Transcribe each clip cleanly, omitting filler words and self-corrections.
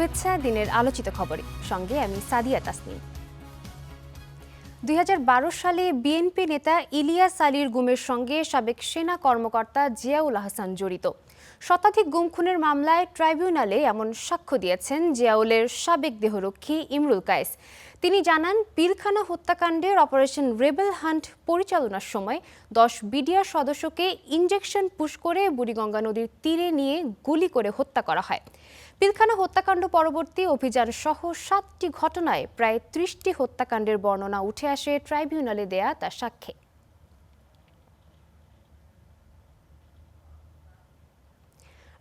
শুভেচ্ছা দিনের আলোচিত খবরে, সঙ্গে আমি সাদিয়া তাসনিম। ২০১২ সালে বিএনপি নেতা ইলিয়াস আলীর গুমের সঙ্গে সাবেক সেনা কর্মকর্তা জিয়াউল আহসান জড়িত। শতাধিক গুম খুনের মামলায় ট্রাইব্যুনালে এমন সাক্ষ্য দিয়েছেন জিয়াউলের সাবেক দেহরক্ষী ইমরুল কায়েস। তিনি জানান, পিলখানা হত্যাকাণ্ডের অপারেশন রেবেল হান্ট পরিচালনার সময় ১০ বিডিআর সদস্যকে ইনজেকশন পুশ করে বুড়িগঙ্গা নদীর তীরে নিয়ে গুলি করে হত্যা করা হয়। পিলখানা হত্যাকাণ্ড পরবর্তী অভিযান সহ ৭টি ঘটনায় প্রায় ৩০টি হত্যাকাণ্ডের বর্ণনা উঠে আসে ট্রাইব্যুনালে দেয়া তার সাক্ষ্যে।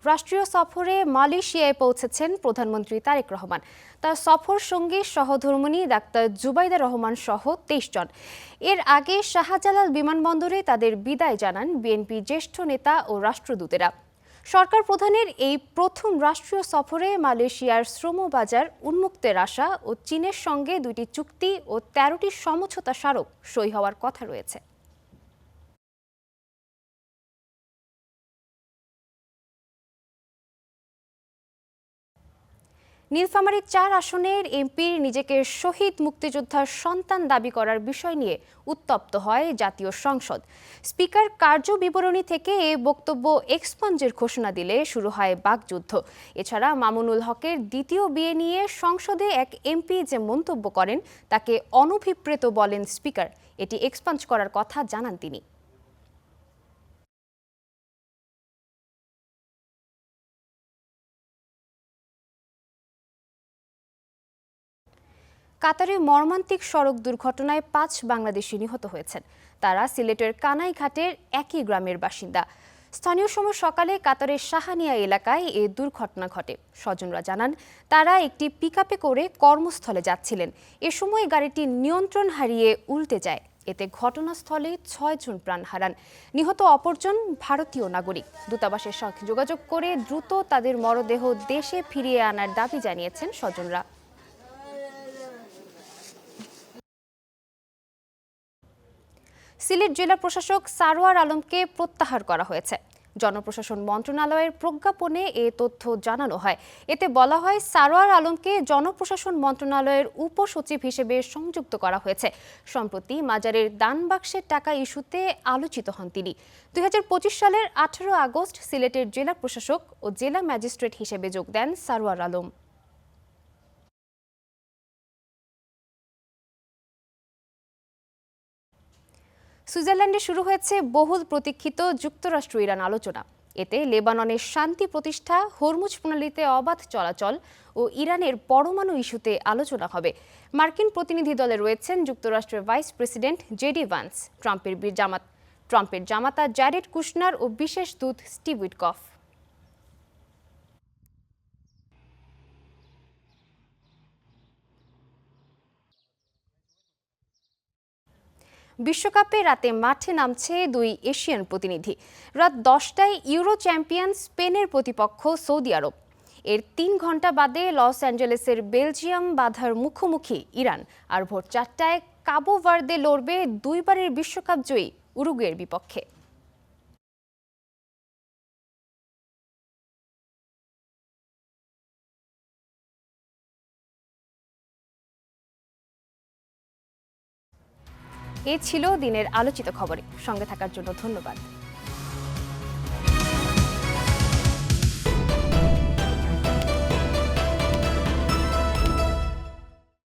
রাষ্ট্রীয় সফরে মালয়েশিয়ায় পৌঁছেছেন প্রধানমন্ত্রী তারেক রহমান। তার সফর সঙ্গী সহধর্মিণী ডাক্তার জুবাইদা রহমান সহ ২৩ জন। এর আগে শাহজালাল বিমানবন্দরে তাদের বিদায় জানান বিএনপি জ্যেষ্ঠ নেতা ও রাষ্ট্রদূতেরা। সরকার প্রধানের এই প্রথম রাষ্ট্রীয় সফরে মালয়েশিয়ার শ্রমবাজার উন্মুক্তের আশা ও চীনের সঙ্গে ২টি চুক্তি ও ১৩টি সমঝোতা স্মারক সই হওয়ার কথা রয়েছে। নীলফামারী ৪ আসনের এমপির নিজেকে শহীদ মুক্তিযোদ্ধার সন্তান দাবি করার বিষয় নিয়ে উত্তপ্ত হয় জাতীয় সংসদ। স্পিকার কার্য বিবরণী থেকে এ বক্তব্য এক্সপাঞ্জের ঘোষণা দিলে শুরু হয় বাকযুদ্ধ। এছাড়া মামুনুল হকের দ্বিতীয় বিয়ে নিয়ে সংসদে এক এমপি যে মন্তব্য করেন তাকে অনভিপ্রেত বলেন স্পিকার। এটি এক্সপাঞ্জ করার কথা জানান তিনি। কাতারে মর্মান্তিক সড়ক দুর্ঘটনায় ৫ বাংলাদেশি নিহত হয়েছেন। তারা সিলেটের কানাইঘাটের একই গ্রামের বাসিন্দা। স্থানীয় সময় সকালে কাতারের শাহানিয়া এলাকায় এ দুর্ঘটনা ঘটে। স্বজনরা জানান, তারা একটি পিকআপে করে কর্মস্থলে যাচ্ছিলেন। এ সময় গাড়িটি নিয়ন্ত্রণ হারিয়ে উল্টে যায়। এতে ঘটনাস্থলে ৬ জন প্রাণ হারান। নিহত অপরজন ভারতীয় নাগরিক। দূতাবাসের সঙ্গে যোগাযোগ করে দ্রুত তাদের মরদেহ দেশে ফিরিয়ে আনার দাবি জানিয়েছেন স্বজনরা। সিলেট জেলা প্রশাসক সারোয়ার আলমকে প্রত্যাহার করা হয়েছে। জনপ্রশাসন মন্ত্রণালয়ের প্রজ্ঞাপনে এ তথ্য জানানো হয়। এতে বলা হয়, সারোয়ার আলমকে জনপ্রশাসন মন্ত্রণালয়ের উপসচিব হিসেবে সংযুক্ত করা হয়েছে। সম্প্রতি মাজারের দান বাক্সের টাকা ইস্যুতে আলোচিত হন তিনি। ২০২৫ সালের ১৮ আগস্ট সিলেটের জেলা প্রশাসক ও জেলা ম্যাজিস্ট্রেট হিসেবে যোগ দেন সারোয়ার আলম। সুইজারল্যান্ডে শুরু হয়েছে বহুল প্রতীক্ষিত যুক্তরাষ্ট্র ইরান আলোচনা। এতে লেবাননের শান্তি প্রতিষ্ঠা, হরমুজ প্রণালীতে অবাধ চলাচল ও ইরানের পরমাণু ইস্যুতে আলোচনা হবে। মার্কিন প্রতিনিধি দলে রয়েছেন যুক্তরাষ্ট্রের ভাইস প্রেসিডেন্ট জেডি ভান্স, ট্রাম্পের জামাতা জ্যারেড কুশনার ও বিশেষ দূত স্টিভ উইটকফ। বিশ্বকাপে রাতে মাঠে নামছে ২ এশিয়ান প্রতিনিধি। রাত ১০টায় ইউরো চ্যাম্পিয়ন স্পেনের প্রতিপক্ষ সৌদি আরব। এর ৩ ঘণ্টা বাদে লস অ্যাঞ্জেলেসের বেলজিয়াম বাধার মুখোমুখি ইরান। আর ভোর ৪টায় কাবো ভার্দে লড়বে ২ বারের বিশ্বকাপ জয়ী উরুগুয়ের বিপক্ষে। এ ছিল দিনের আলোচিত খবরে। সঙ্গে থাকার জন্য ধন্যবাদ।